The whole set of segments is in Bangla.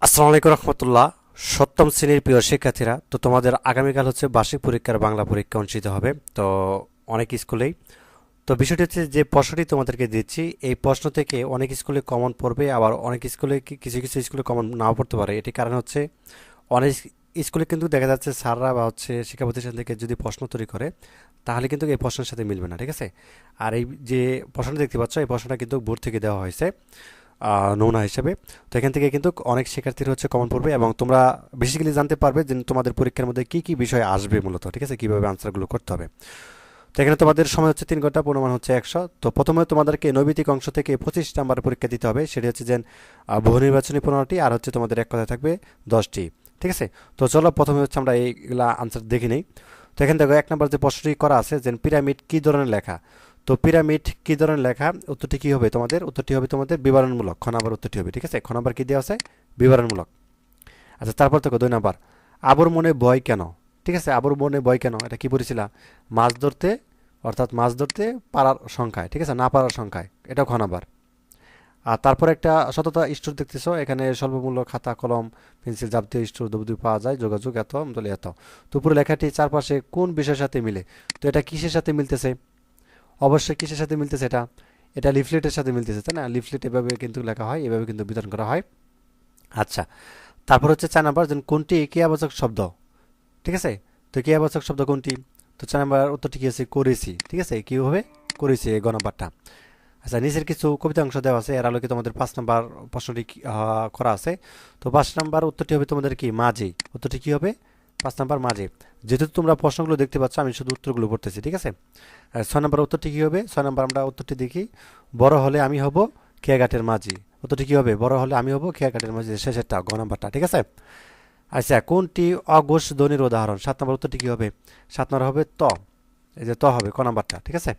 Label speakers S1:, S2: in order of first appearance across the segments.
S1: আসসালামু আলাইকুম রহমতুল্লাহ। সপ্তম শ্রেণীর প্রিয় শিক্ষার্থীরা, তো তোমাদের আগামীকাল হচ্ছে বার্ষিক পরীক্ষার বাংলা পরীক্ষা অনুষ্ঠিত হবে। তো অনেক স্কুলেই তো বিষয়টি হচ্ছে যে প্রশ্নটি তোমাদেরকে দিচ্ছি, এই প্রশ্ন থেকে অনেক স্কুলে কমন পড়বে, আবার অনেক স্কুলে কিছু কিছু স্কুলে কমন নাও পড়তে পারে। এটি কারণ হচ্ছে অনেক স্কুলে কিন্তু দেখা যাচ্ছে স্যাররা বা হচ্ছে শিক্ষা প্রতিষ্ঠান থেকে যদি প্রশ্ন তৈরি করে, তাহলে কিন্তু এই প্রশ্নের সাথে মিলবে না, ঠিক আছে। আর এই যে প্রশ্নটা দেখতে পাচ্ছ, এই প্রশ্নটা কিন্তু বোর্ড থেকে দেওয়া হয়েছে নমুনা হিসেবে। তো এখান থেকে কিন্তু অনেক শিক্ষার্থীর হচ্ছে কমন পড়বে, এবং তোমরা বেসিক্যালি জানতে পারবে যে তোমাদের পরীক্ষার মধ্যে কি কি বিষয় আসবে মূলত, ঠিক আছে, কীভাবে আনসারগুলো করতে হবে। তো এখানে তোমাদের সময় হচ্ছে 3 ঘন্টা, পূর্ণমান হচ্ছে 100। তো প্রথমে তোমাদেরকে নৈবিতিক অংশ থেকে 25 নাম্বার পরীক্ষা দিতে হবে, সেটি হচ্ছে যে বহু নির্বাচনী 15টি, আর হচ্ছে তোমাদের এক কথায় থাকবে 10টি, ঠিক আছে। তো চলো প্রথমে হচ্ছে আমরা এইগুলা আনসার দেখে নিই। তো এখানে দেখো 1 নম্বর যে প্রশ্নটি করা আছে যে পিরামিড কী ধরনের লেখা। তো পিরামিড কী ধরনের লেখা, উত্তরটি কী হবে তোমাদের? উত্তরটি হবে তোমাদের বিবরণমূলক। খ নাম্বার উত্তরটি হবে, ঠিক আছে। খ নাম্বার কী দেওয়া আছে? বিবরণমূলক। আচ্ছা, তারপর দেখো 2 নাম্বার, আবুর মনে ভয় কেন। ঠিক আছে, আবুর মনে ভয় কেন, এটা কি পড়েছিলা? মাছ ধরতে, অর্থাৎ মাছ ধরতে পারার সংখ্যায়, ঠিক আছে, না পারার সংখ্যায়, এটাও খ নাম্বার। আর তারপর একটা সততা স্টোর দেখতেছো, এখানে স্বল্পমূল্য খাতা কলম পেন্সিল যাবতীয় স্টোর দ্রব্য পাওয়া যায়, যোগাযোগ এত দলে এত। তো পুরো লেখাটি চারপাশে কোন বিষয়ের সাথে মিলে? তো এটা কিসের সাথে মিলতেছে? অবশ্যই কিসের সাথে মিলতেছে? এটা এটা লিফলেটের সাথে মিলতেছে, তাই না? লিফলেট এভাবে কিন্তু লেখা হয়, এভাবে কিন্তু বিতরণ করা হয়। আচ্ছা, তারপর হচ্ছে 4 নাম্বার, যেন কোনটি ক্রিয়াবাচক শব্দ, ঠিক আছে। তো ক্রিয়াবাচক শব্দ কোনটি? তো 4 নাম্বার উত্তরটি কি আছে? করেছি, ঠিক আছে, কি হবে? করেছি, এই গ নাম্বারটা। আচ্ছা, নিচের কিছু কবিতা অংশ দেওয়া আছে, এর আলোকে তোমাদের 5 নাম্বার প্রশ্নটি করা আছে। তো 5 নাম্বার উত্তরটি হবে তোমাদের কি? মাঝি। উত্তরটি কি হবে? 5 নাম্বার মাঝি। যেহেতু তোমরা প্রশ্নগুলো দেখতে পাচ্ছ, আমি শুধু উত্তরগুলো পড়তেছি, ঠিক আছে। আর 6 নাম্বার উত্তরটি কি হবে? 6 নাম্বার আমরা উত্তরটি দেখি, বড় হলে আমি হব খেয়াঘাটের মাঝি। উত্তরটি কি হবে? বড় হলে আমি হব খেয়াঘাটের মাঝি, শেষেরটা গ নাম্বারটা, ঠিক আছে। আচ্ছা, কোনটি অঘোষ ধ্বনির উদাহরণ? 7 নাম্বার উত্তরটি কি হবে? 7 নাম্বার হবে ত, এই যে ত হবে ক নাম্বারটা, ঠিক আছে।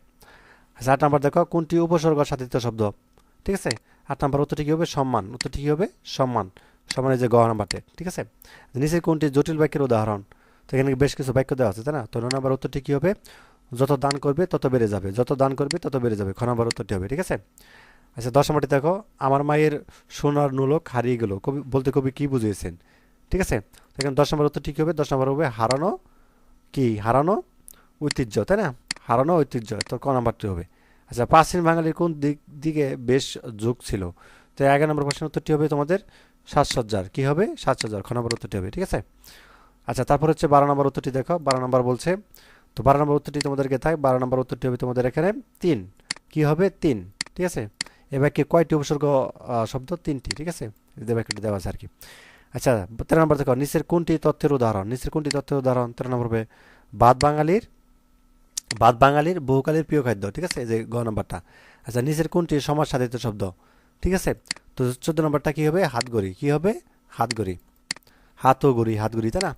S1: আচ্ছা, 8 নাম্বার দেখো, কোনটি উপসর্গ সাধিত শব্দ? ঠিক আছে। 8 নাম্বার উত্তরটি কী হবে? সম্মান। উত্তরটি কী হবে? সম্মান। সম্মানের যে গ নাম্বারটি, ঠিক আছে। নিচের কোনটি জটিল বাক্যের উদাহরণ? তো এখানে বেশ কিছু বাক্য দেওয়া আছে, তাই না? তো 9 নাম্বার উত্তরটি কী হবে? যত দান করবে তত বেড়ে যাবে, যত দান করবে তত বেড়ে যাবে, খ নাম্বার উত্তরটি হবে, ঠিক আছে। আচ্ছা, 10 নাম্বারটি দেখো, আমার মায়ের সোনার নুলক হারিয়ে গেল, কবি বলতে কবি কি বুঝিয়েছেন? ঠিক আছে। তো এখানে 10 নাম্বার উত্তরটি কী হবে? 10 নাম্বার হবে হারানো কি? হারানো ঐতিহ্য, তাই না? হারানো ঐতিহ্য, তো ক নাম্বারটি হবে। আচ্ছা, প্রাচীন বাঙালির কোন দিকে বেশ ঝোঁক ছিল? তো 11 নম্বর প্রশ্নের উত্তরটি হবে তোমাদের সাজসজ্জার। কি হবে? সাজসজ্জার, খ নম্বর উত্তরটি হবে, ঠিক আছে। আচ্ছা, তারপর হচ্ছে 12 নম্বর উত্তরটি দেখো, 12 নম্বর বলছে, তো 12 নম্বর উত্তরটি তোমাদেরকে থাক, 12 নম্বর উত্তরটি হবে তোমাদের এখানে 3। কি হবে? 3, ঠিক আছে। এ বাক্যে কয়টি উপসর্গ শব্দ? 3টি, ঠিক আছে। যে বাক্যটি দেওয়া আছে আর কি। আচ্ছা, 13 নম্বর দেখো, নিচের কোনটি তথ্যের উদাহরণ? নিচের কোনটি তথ্যের উদাহরণ? 13 নম্বর হবে ভাত বাঙালির, ভাত বাঙালির বহুকালের প্রিয় খাদ্য, ঠিক আছে, এই যে গ নাম্বারটা। আচ্ছা, নিচের কোনটি সমাজ সাধিত শব্দ? ঠিক আছে। তো 14 নম্বরটা কি হবে? হাতগড়ি। কি হবে? হাতগড়ি, হাতও গড়ি, হাতগড়ি, তাই না?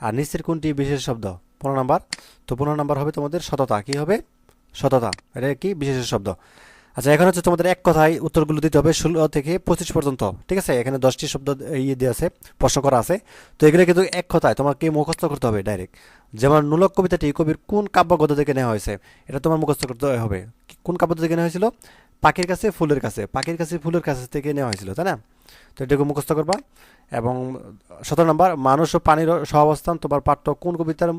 S1: আর নিচের কোনটি বিশেষ শব্দ? 15 নম্বর। তো 15 নম্বর হবে তোমাদের সততা। কি হবে? সততা, এটা কি বিশেষ শব্দ? আচ্ছা, এখন হচ্ছে তোমাদের এক কথায় উত্তরগুলো দিতে হবে 16 থেকে 25 পর্যন্ত, ঠিক আছে। এখানে 10টি শব্দ ইয়ে দিয়ে আছে, প্রশ্ন করা আছে। তো এগুলো কিন্তু এক কথায় তোমাকে মুখস্থ করতে হবে ডাইরেক্ট। যেমন নুলক কবিতাটি কবির কোন কাব্যগ্রন্থ থেকে নেওয়া হয়েছে, এটা তোমার মুখস্থ করতে হবে। কোন কাব্য থেকে নেওয়া হয়েছিল? পাখির কাছে ফুলের কাছে, পাখির কাছে ফুলের কাছে থেকে নেওয়া হয়েছিল, তাই না? তো এটাকে মুখস্থ করবা। এবং 17 নম্বর, মানুষ ও পানির সহাবস্থান তোমার পাঠ্য কোন কবিতার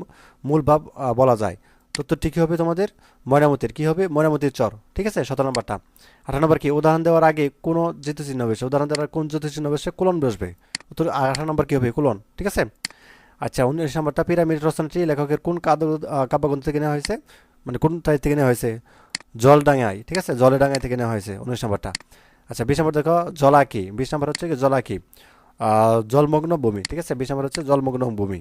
S1: মূল ভাব বলা যায়? তো উত্তরটি কী হবে তোমাদের? ময়নামতির। কি হবে? ময়নামতির চর, ঠিক আছে, 17 নম্বরটা। 18 নম্বর কি? উদাহরণ দেওয়ার আগে কোন চিহ্ন বসে? উদাহরণ দেওয়ার কোন চিহ্ন বসে? কোলন বসবে। উত্তর 18 নম্বর কি হবে? কোলন, ঠিক আছে। আচ্ছা, 19 নম্বরটা, পিরামিড রচনাটি লেখকের কোন কাব্যগ্রন্থ থেকে নেওয়া হয়েছে? মানে কোন তাই থেকে নেওয়া হয়েছে? জলডাঙ্গায়, ঠিক আছে, জলেডাঙ্গায় থেকে নেওয়া হয়েছে 19 নম্বরটা। আচ্ছা, 20 নম্বর দেখো, জলাকি। 20 নম্বর হচ্ছে কি? জলাকি জলমগ্ন ভূমি, ঠিক আছে, 20 নম্বর হচ্ছে জলমগ্ন ভূমি।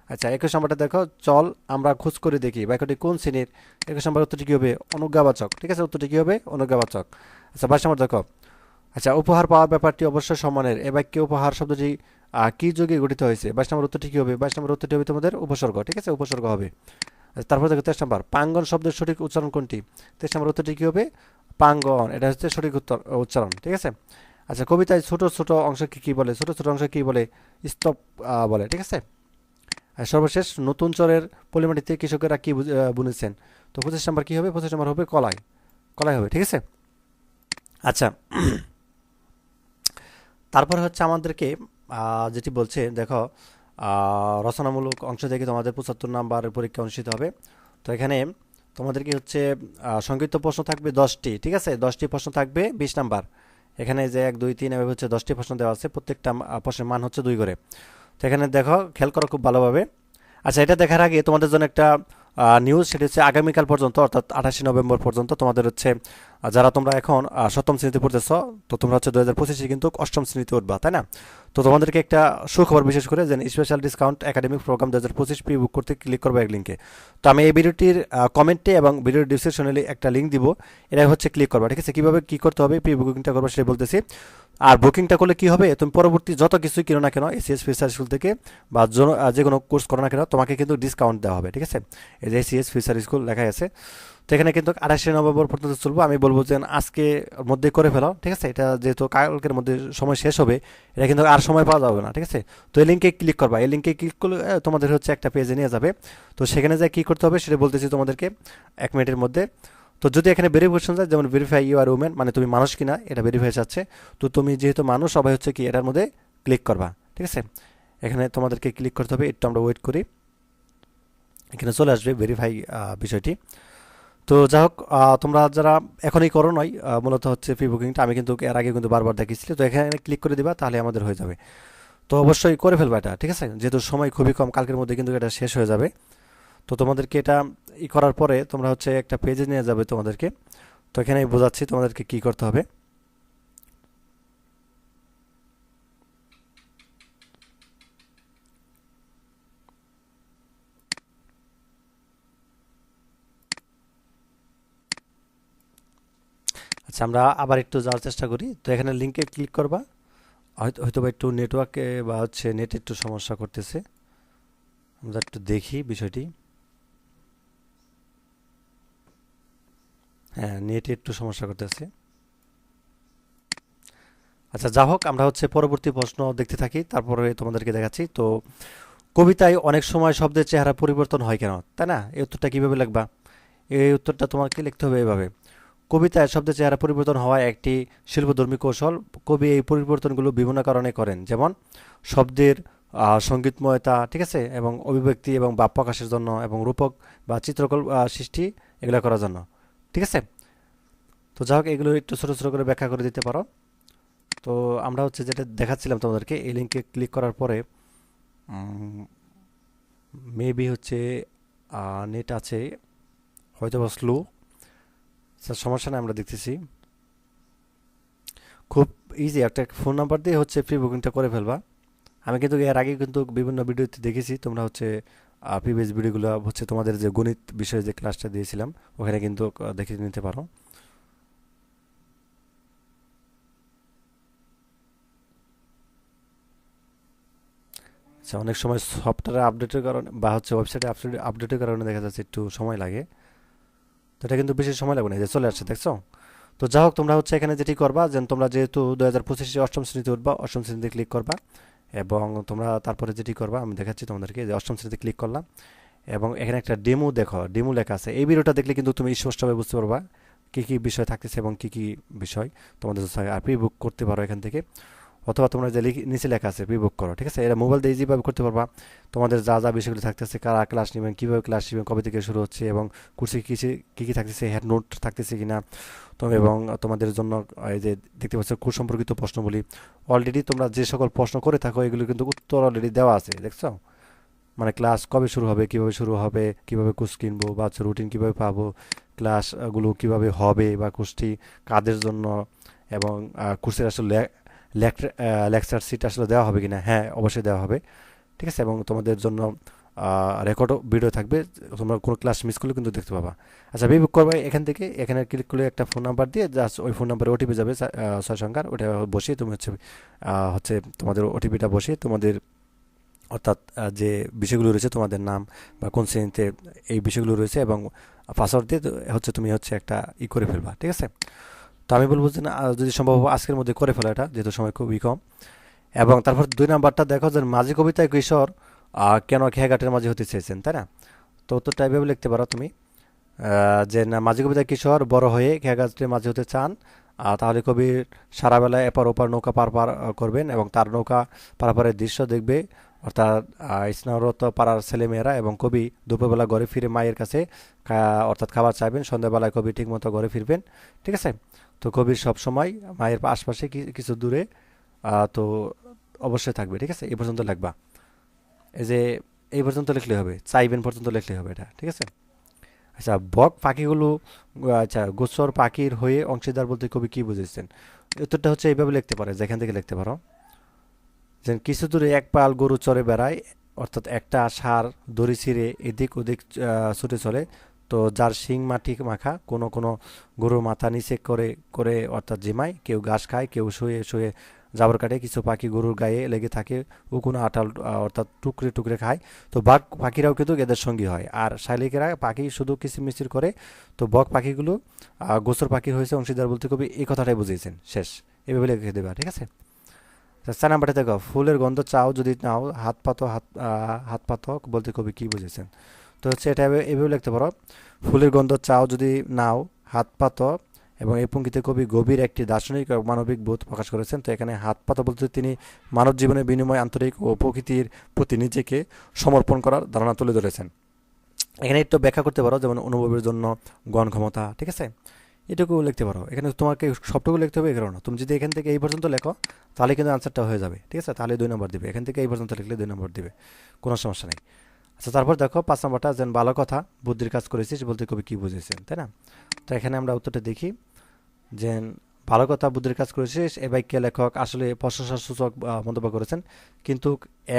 S1: আচ্ছা, 21 নম্বরটা দেখো, চল আমরা খোঁজ করে দেখি, বাক্যটি কোন শ্রেণীর? 21 নম্বর উত্তরটি কী হবে? অনুজ্ঞাবাচক, ঠিক আছে, উত্তরটি কী হবে? অনুজ্ঞাবাচক। আচ্ছা, 22 নম্বর দেখো, আচ্ছা, উপহার পাওয়ার ব্যাপারটি অবশ্যই সম্মানের, এ বাক্যে উপহার শব্দটি কি যুগে গঠিত হয়েছে? 22 নম্বর উত্তরটি কী হবে? 22 নম্বর উত্তরটি হবে তোমাদের উপসর্গ, ঠিক আছে, উপসর্গ হবে। আচ্ছা, তারপর দেখো 23 নম্বর, প্রাঙ্গন শব্দের সঠিক উচ্চারণ কোনটি? 23 নম্বর উত্তরটি কী হবে? প্রাঙ্গন, এটা হচ্ছে সঠিক উচ্চারণ, ঠিক আছে। আচ্ছা, কবিতায় ছোট ছোট অংশকে কি বলে? ছোট ছোট অংশ কি বলে? স্তব বলে, ঠিক আছে। আর সর্বশেষ, নতুন চরের পলিমাটিতে কৃষকেরা কি বুনেছেন? তো 25 নম্বর কি হবে? 25 নম্বর হবে কলাই, কলাই হবে, ঠিক আছে। আচ্ছা, তারপরে হচ্ছে আমাদেরকে যেটি বলছে দেখো, রচনামূলক অংশ থেকে তোমাদের 75 নাম্বারের পরীক্ষা অনুষ্ঠিত হবে। তো এখানে তোমাদের কি হচ্ছে সংক্ষিপ্ত প্রশ্ন থাকবে 10টি, ঠিক আছে, 10টি প্রশ্ন থাকবে 20 নাম্বার। এখানে যে 1 2 3 এভাবে হচ্ছে 10টি প্রশ্ন দেওয়া আছে, প্রত্যেকটা প্রশ্নের মান হচ্ছে 2 করে। তো এখানে দেখো, খেয়াল করো খুব ভালোভাবে। আচ্ছা, এটা দেখার আগে তোমাদের জন্য একটা নিউজ, সেটা হচ্ছে আগামীকাল পর্যন্ত অর্থাৎ 28শে নভেম্বর পর্যন্ত তোমাদের হচ্ছে যারা তোমরা এখন সপ্তম শ্রেণীতে পড়তেছ, তো তোমরা হচ্ছে 2025-এ কিন্তু অষ্টম শ্রেণীতে উঠবা, তাই না? তো তোমাদেরকে একটা সুখবর, বিশেষ করে যে special discount academic program 2025 pre book করতে ক্লিক করবো এক লিঙ্কে। তো আমি এই ভিডিওটির কমেন্টে এবং ভিডিওর ডিসক্রিপশনে একটা লিঙ্ক দিব, এটা হচ্ছে ক্লিক করবা, ঠিক আছে? কীভাবে কী করতে হবে প্রি বুকিংটা করবো সেটা বলতেছি। আর বুকিংটা করলে কি হবে, তুমি পরবর্তী যত কিছুই কিনো না কেন এসিএস ফিউচার স্কুল থেকে বা যে কোনো কোর্স করো না কেন, তোমাকে কিন্তু ডিসকাউন্ট দেওয়া হবে, ঠিক আছে? এই যে এসিএস ফিউচার স্কুল লেখা আছে। তো এখানে কিন্তু 28শে নভেম্বর পর্যন্ত চলবো। আমি বলবো যে আজকে মধ্যে করে ফেলো, ঠিক আছে? এটা যেহেতু কালকের মধ্যে সময় শেষ হবে, এটা কিন্তু আর সময় পাওয়া যাবে না, ঠিক আছে? তো এই লিঙ্কে ক্লিক করবা, এই লিঙ্কে ক্লিক করলে তোমাদের হচ্ছে একটা পেজে নিয়ে যাবে। তো সেখানে যা কী করতে হবে সেটা বলতেছি তোমাদেরকে 1 মিনিটের মধ্যে। তো যদি এখানে ভেরিফিকেশন যায়, যেমন ভেরিফাই ইউ আর উমেন, মানে তুমি মানুষ কিনা এটা ভেরিফাই চাচ্ছে। তো তুমি যেহেতু মানুষ, সবাই হচ্ছে কি এটার মধ্যে ক্লিক করবা, ঠিক আছে? এখানে তোমাদেরকে ক্লিক করতে হবে, একটু আমরা ওয়েট করি, এখানে চলে আসবে ভেরিফাই বিষয়টি। তো যাই হোক, তোমরা যারা এখনই করো নয়, মূলত হচ্ছে প্রি বুকিংটা আমি কিন্তু এর আগে কিন্তু বারবার দেখিয়েছিলাম। তো এখানে ক্লিক করে দিবা, তাহলে আমাদের হয়ে যাবে। তো অবশ্যই করে ফেলবা এটা, ঠিক আছে? যেহেতু সময় খুবই কম, কালকের মধ্যে কিন্তু এটা শেষ হয়ে যাবে। তো তোমাদেরকে এটা করার পরে তোমরা হচ্ছে একটা পেজে নিয়ে যাবে তোমাদেরকে। তো এখানে আমি বোঝাচ্ছি তোমাদেরকে কি করতে হবে। আচ্ছা, আমরা আবার একটু যাওয়ার চেষ্টা করি। তো এখানে লিঙ্কে ক্লিক করবা, হয়তো বা একটু নেটওয়ার্কে বা হচ্ছে নেট একটু সমস্যা করতেছে, আমরা একটু দেখি বিষয়টি। হ্যাঁ, নেটে একটু সমস্যা করতেছে। আচ্ছা, যা হোক, আমরা হচ্ছে পরবর্তী প্রশ্ন দেখতে থাকি, তারপরে তোমাদেরকে দেখাচ্ছি। তো কবিতায় অনেক সময় শব্দের চেহারা পরিবর্তন হয় কেন, তাই না? এই উত্তরটা কীভাবে লিখবা? এই উত্তরটা তোমাকে লিখতে হবে এভাবে: কবিতায় শব্দের চেহারা পরিবর্তন হওয়া একটি শিল্পধর্মী কৌশল। কবি এই পরিবর্তনগুলো বিভিন্ন কারণে করেন, যেমন শব্দের সঙ্গীতময়তা, ঠিক আছে, এবং অভিব্যক্তি এবং ভাব প্রকাশের জন্য, এবং রূপক বা চিত্রকল সৃষ্টি, এগুলো করার জন্য, ঠিক আছে? তো যাই হোক, এগুলো একটু ছোটো ছোটো করে ব্যাখ্যা করে দিতে পারো। তো আমরা হচ্ছে যেটা দেখাচ্ছিলাম তোমাদেরকে, এই লিঙ্কে ক্লিক করার পরে মেবি হচ্ছে নেট আছে হয়তো বা স্লো, স্যার সমস্যা নেই, আমরা দেখতেছি। খুব ইজি, একটা ফোন নাম্বার দিয়ে হচ্ছে প্রি বুকিংটা করে ফেলবা। আমি কিন্তু এর আগে কিন্তু বিভিন্ন ভিডিওতে দেখেছি, তোমরা হচ্ছে প্রিভিয়াস ভিডিওগুলো হচ্ছে তোমাদের যে গণিত বিষয়ে যে ক্লাসটা দিয়েছিলাম, ওখানে কিন্তু দেখে নিতে পারো। আচ্ছা, অনেক সময় সফটওয়্যার আপডেটের কারণে বা হচ্ছে ওয়েবসাইটে আপডেটের কারণে দেখা যাচ্ছে একটু সময় লাগে। তো এটা কিন্তু বেশি সময় লাগবে না, এই যে চলে আসছে, দেখছো? তো যাই হোক, তোমরা হচ্ছে এখানে যেটি করবা, যে তোমরা যেহেতু 2025-এ অষ্টম শ্রেণীতে উঠবা, অষ্টম শ্রেণীতে ক্লিক করবা। এবং তোমরা তারপরে যেটি করবা আমি দেখাচ্ছি তোমাদেরকে, যে অষ্টম শ্রেণীতে ক্লিক করলাম, এবং এখানে একটা ডেমো দেখো, ডেমো লেখা আছে। এই ভিডিওটা দেখলে কিন্তু তুমি স্পষ্টভাবে বুঝতে পারবা কী কী বিষয় থাকতেছে এবং কী কী বিষয় তোমাদের আর প্রি বুক করতে পারো এখান থেকে। অথবা তোমরা যে নিচে লেখা আছে প্রি বুক করো, ঠিক আছে? এটা মোবাইল দিয়ে ইজিভাবে করতে পারবা। তোমাদের যা যা বিষয়গুলো থাকতেছে, কারা ক্লাস নেবেন, কীভাবে ক্লাস নেবেন, কবে থেকে শুরু হচ্ছে, এবং কোর্সে কী কী থাকতেছে, হেড নোট থাকতেছে কিনা, এবং তোমাদের জন্য এই যে দেখতে পাচ্ছ কোর্স সম্পর্কিত প্রশ্নগুলি, অলরেডি তোমরা যে সকল প্রশ্ন করে থাকো এগুলো কিন্তু উত্তর অলরেডি দেওয়া আছে, দেখছো? মানে ক্লাস কবে শুরু হবে, কিভাবে শুরু হবে, কিভাবে কোর্স কিনবো, বা হচ্ছে রুটিন কীভাবে পাবো, ক্লাসগুলো কিভাবে হবে, বা কোর্সটি কাদের জন্য, এবং কোর্সের আসলে লেকচার সিট আসলে দেওয়া হবে কিনা। হ্যাঁ, অবশ্যই দেওয়া হবে, ঠিক আছে? এবং তোমাদের জন্য রেকর্ডও ভিডিও থাকবে, তোমরা কোনো ক্লাস মিস করলে কিন্তু দেখতে পাবা। আচ্ছা, বি বুক করবে এখান থেকে, এখানে ক্লিক করলে একটা ফোন নাম্বার দিয়ে জাস্ট ওই ফোন নাম্বারে ওটিপি যাবে 6 সংখ্যার, ওটা বসিয়ে তুমি হচ্ছে হচ্ছে তোমাদের ওটিপিটা বসিয়ে তোমাদের, অর্থাৎ যে বিষয়গুলো রয়েছে, তোমাদের নাম বা কোন শ্রেণীতে এই বিষয়গুলো রয়েছে, এবং পাসওয়ার্ড দিয়ে হচ্ছে তুমি হচ্ছে একটা করে ফেলবা, ঠিক আছে? তো আমি বলবো যে না, যদি সম্ভব আজকের মধ্যে করে ফেলা এটা, যেহেতু সময় খুবই কম। এবং তারপর 2 নাম্বারটা দেখো, যে মাঝি কবিতায় কিশোর কেন খেয়াঘাটের মাঝি হতে চেয়েছেন, তাই না? তো উত্তরটা এভাবে লিখতে পারো তুমি, যে না, মাঝি কবিতায় কিশোর বড় হয়ে খেয়াঘাটের মাঝি হতে চান, তাহলে কবির সারা বেলায় এপার ওপার নৌকা পার পার করবেন এবং তার নৌকা পারাপারের দৃশ্য দেখবে, অর্থাৎ স্নানরত পাড়ার ছেলেমেয়েরা, এবং কবি দুপুরবেলা ঘরে ফিরে মায়ের কাছে অর্থাৎ খাবার চাইবেন। সন্ধ্যাবেলায় কবি ঠিকমতো ঘরে ফিরবেন। ঠিক আছে। তো কবির সব সময় মায়ের আশপাশে কিছু দূরে তো অবশ্যই থাকবে। ঠিক আছে, এই পর্যন্ত লিখবা। এই যে এই পর্যন্ত লিখলে হবে, চাইবেন পর্যন্ত লিখলে হবে এটা। ঠিক আছে। আচ্ছা, বক পাখিগুলো, আচ্ছা, গোচর পাখির হয়ে অংশীদার বলতে কবি কি বুঝেছেন? উত্তরটা হচ্ছে এইভাবে লিখতে পারে, যেখান থেকে লিখতে পারো যে কিছু দূরে এক পাল গরু চড়ে বেড়ায়, অর্থাৎ একটা ষাঁড় দড়ি ছিঁড়ে এদিক ওদিক ছুটে চলে। তো যার শিং মাটি মাখা, কোনো কোনো গরুর মাথা নিচে করে করে অর্থাৎ জিমায়, কেউ ঘাস খায়, কেউ শুয়ে শুয়ে জাবর কাটে, কিছু পাখি গরুর গায়ে লেগে থাকে, ও কোনো আটাল অর্থাৎ টুকরে টুকরে খায়। তো বাঘ পাখিরাও কিন্তু এদের সঙ্গী হয়। আর শালিকেরা পাখি শুধু কিচিরমিচির করে। তো বক পাখিগুলো গোচর পাখির হয়েছে অংশীদার বলতে কবি এই কথাটাই বুঝিয়েছেন। শেষ, এভাবে লিখে দেবা। ঠিক আছে। 4 নাম্বারটা দেখো, ফুলের গন্ধ চাও যদি নাও, হাত পাতো হাত পাতো বলতে কবি কি বুঝেছেন? তো হচ্ছে এটা এভাবে লিখতে পারো, ফুলের গন্ধ চাও যদি নাও, হাত পাতো। এবং এই পঙ্ক্তিতে কবি গভীর একটি দার্শনিক ও মানবিক বোধ প্রকাশ করেছেন। তো এখানে হাত পাতো বলতে তিনি মানব জীবনের বিনিময় আন্তরিক ও প্রকৃতির প্রতি নিজেকে সমর্পণ করার ধারণা তুলে ধরেছেন। এখানে একটু ব্যাখ্যা করতে পারো, যেমন অনুভবের জন্য গণ ক্ষমতা। ঠিক আছে, এটুকু লিখতে পারো। এখানে তোমাকে সবটুকু লিখতে হবে এগুলো না। তুমি যদি এখান থেকে এই পর্যন্ত লেখো তাহলে কিন্তু আনসারটা হয়ে যাবে। ঠিক আছে, তাহলে 2 নম্বর দিবে। এখান থেকে এই পর্যন্ত লিখলে 2 নম্বর দিবে, কোনো সমস্যা নেই। আচ্ছা, তারপর দেখো 5 নম্বরটা, যেন ভালো কথা বুদ্ধির কাজ করেছিস বলতে কবি কি বুঝেছেন, তাই না? তো এখানে আমরা উত্তরটা দেখি যে ভালো কথা বুদ্ধির কাজ করেছিস, এ বাক্যে লেখক আসলে প্রশংসাসূচক মন্তব্য করেছেন, কিন্তু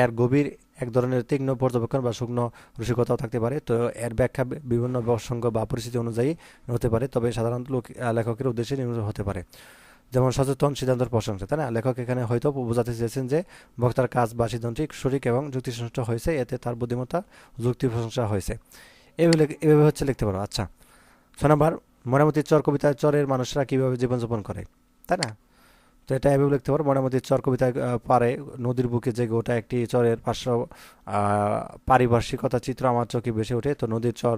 S1: এর গভীর এক ধরনের তীক্ষ্ণ পর্যবেক্ষণ বা শুকন রসিকতাও থাকতে পারে। তো এর ব্যাখ্যা বিভিন্ন প্রসঙ্গ বা পরিস্থিতি অনুযায়ী হতে পারে, তবে সাধারণত লেখকের উদ্দেশ্যে নির্মিত হতে পারে। যেমন সচেতন সিদ্ধান্তের প্রশংসা, তাই না? লেখক এখানে হয়তো বোঝাতে চেয়েছেন যে বক্তার কাজ বা সিদ্ধান্তটি সঠিক এবং যুক্তিসংগত হয়েছে, এতে তার বুদ্ধিমত্তা যুক্তি প্রশংসা হয়েছে। এভাবে হচ্ছে লিখতে পারো। আচ্ছা, 6 নম্বর, ময়নামতির চর কবিতায় চরের মানুষরা কিভাবে জীবনযাপন করে, তাই না? তো এটা এভাবে লিখতে পারো, ময়নামতির চর কবিতায় পারে নদীর বুকে জেগে ওঠা একটি চরের পারিপার্শ্বিকতা চিত্র আমার চোখে ভেসে ওঠে। তো নদীর চর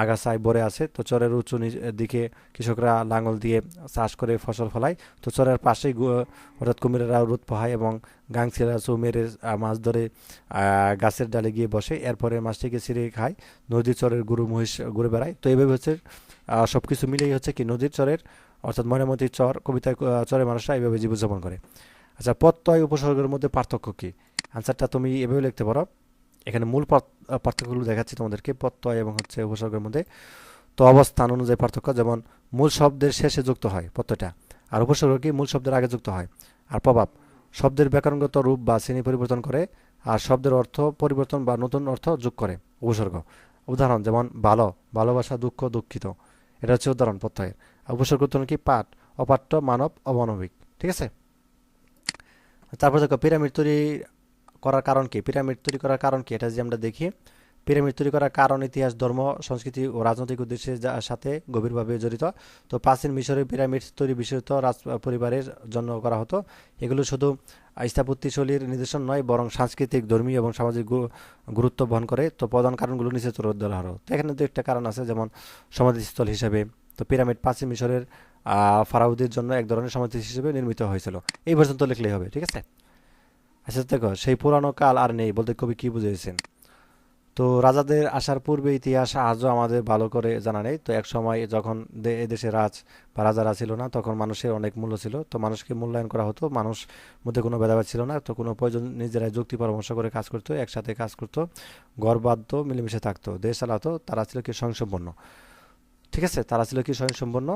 S1: আগাছায় ভরে আছে। তো চরের উঁচু দিকে কৃষকরা লাঙল দিয়ে চাষ করে ফসল ফলায়। তো চরের পাশেই অর্থাৎ কুমিরেরা রোদ পোহায় এবং গাংচিলা চৌ মেরে মাছ ধরে গাছের ডালে গিয়ে বসে, এরপরে মাছটিকে ছিঁড়ে খায়। নদীর চরের গরু মহিষ ঘুরে বেড়ায়। তো এইভাবে হচ্ছে সব কিছু মিলেই হচ্ছে কি নদীর চরের অর্থাৎ ময়নামতির চর কবিতায় চরের মানুষরা এইভাবে জীবনযাপন করে। আচ্ছা, প্রত্যয় উপসর্গের মধ্যে পার্থক্য কি? আনসারটা তুমি এভাবে লিখতে পারো। এখানে মূল পার্থক্যগুলো দেখাচ্ছি তোমাদেরকে প্রত্যয় এবং হচ্ছে উপসর্গের মধ্যে। তো অবস্থান অনুযায়ী পার্থক্য, যেমন মূল শব্দের শেষে যুক্ত হয় প্রত্যয়টা, আর উপসর্গ কি মূল শব্দের আগে যুক্ত হয়। আর প্রভাব, শব্দের ব্যাকরণগত রূপ বা শ্রেণী পরিবর্তন করে, আর শব্দের অর্থ পরিবর্তন বা নতুন অর্থ যোগ করে উপসর্গ। উদাহরণ যেমন ভালো, ভালোবাসা, দুঃখ, দুঃখিত, এটা হচ্ছে উদাহরণ প্রত্যয়ের। আর উপসর্গ কি পাঠ, অপাঠ্য, মানব, অমানবিক। ঠিক আছে। তারপর দেখো পিরামিড তৈরি করার কারণ কি? পিরামিড তৈরি করার কারণ কি এটা যদি আমরা দেখি, পিরামিড তৈরি করার কারণ ইতিহাস, ধর্ম, সংস্কৃতি ও রাজনৈতিক উদ্দেশ্যের সাথে গভীরভাবে জড়িত। তো প্রাচীন মিশরে পিরামিড তৈরি বিশেষত রাজ পরিবারের জন্য করা হতো। এগুলো শুধু স্থাপত্যশৈলীর নিদর্শন নয়, বরং সাংস্কৃতিক, ধর্মীয় এবং সামাজিক গুরুত্ব বহন করে। তো প্রধান কারণগুলো নিচে তুলে ধরা হলো। তো এখানে দু একটা কারণ আছে, যেমন সমাধিস্থল হিসেবে। তো পিরামিড প্রাচীন মিশরের ফারাউদের জন্য এক ধরনের সমাধি হিসেবে নির্মিত হয়েছিল। এই পর্যন্ত লিখলেই হবে। ঠিক আছে। আচ্ছা দেখো, সেই পুরানো কাল আর নেই বলতে কবি কি বুঝিয়েছেন? তো রাজাদের আসার পূর্বে ইতিহাস আজও আমাদের ভালো করে জানা নেই। তো এক সময় যখন এদেশে রাজ বা রাজারা ছিল না, তখন মানুষের অনেক মূল্য ছিল। তো মানুষকে মূল্যায়ন করা হতো, মানুষ মধ্যে কোনো ভেদাভেদ ছিল না। তো কোনো প্রয়োজন নিজেরাই যুক্তি পরামর্শ করে কাজ করতো, একসাথে কাজ করতো, ঘর বাঁধতো, মিলেমিশে থাকতো, দেশ চালাতো। তারা ছিল কি স্বয়ংসম্পন্ন। ঠিক আছে, তারা ছিল কি স্বয়ংসম্পন্ন।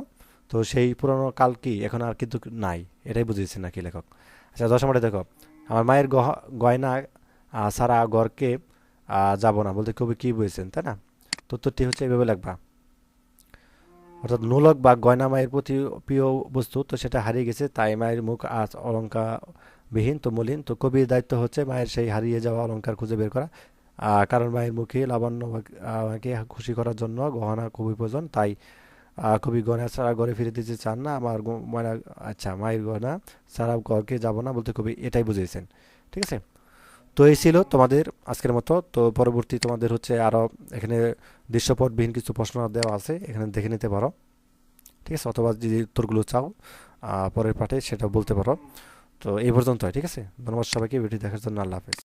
S1: তো সেই পুরনো কাল কি এখন আর কিন্তু নাই, এটাই বুঝিয়েছেন নাকি লেখক। আচ্ছা, 10 নম্বরে দেখো, আমার মায়ের গয়না সারা ঘরকে যাব না বলতে কবি কি বুঝেছেন, তাই না? তো উত্তরটি হচ্ছে এইভাবে লাগবা, অর্থাৎ নোলক বা গয়না মায়ের প্রতি প্রিয় বস্তু, তো সেটা হারিয়ে গেছে, তাই মায়ের মুখ আজ অলঙ্কার বিহীন, তো মলিন। তো কবির দায়িত্ব হচ্ছে মায়ের সেই হারিয়ে যাওয়া অলঙ্কার খুঁজে বের করা। কারণ মায়ের মুখে লাবণ্য আমাকে খুশি করার জন্য গহনা খুবই প্রয়োজন, তাই কবি গয়না ছাড়া ঘরে ফিরে দিতে চান না। আমার ময়না, আচ্ছা, মায়ের গয়না ছাড়া ঘরকে যাব না বলতে কবি এটাই বুঝিয়েছেন। ঠিক আছে। তো এই ছিল তোমাদের আজকের মতো। তো পরবর্তী তোমাদের হচ্ছে আরও এখানে দৃশ্যপটবিহীন কিছু প্রশ্ন দেওয়া আছে, এখানে দেখে নিতে পারো। ঠিক আছে, অথবা যদি উত্তরগুলো চাও পরের পার্টে সেটা বলতে পারো। তো এই পর্যন্ত, ঠিক আছে। ধন্যবাদ সবাইকে ভিডিও দেখার জন্য। আল্লাহ হাফেজ।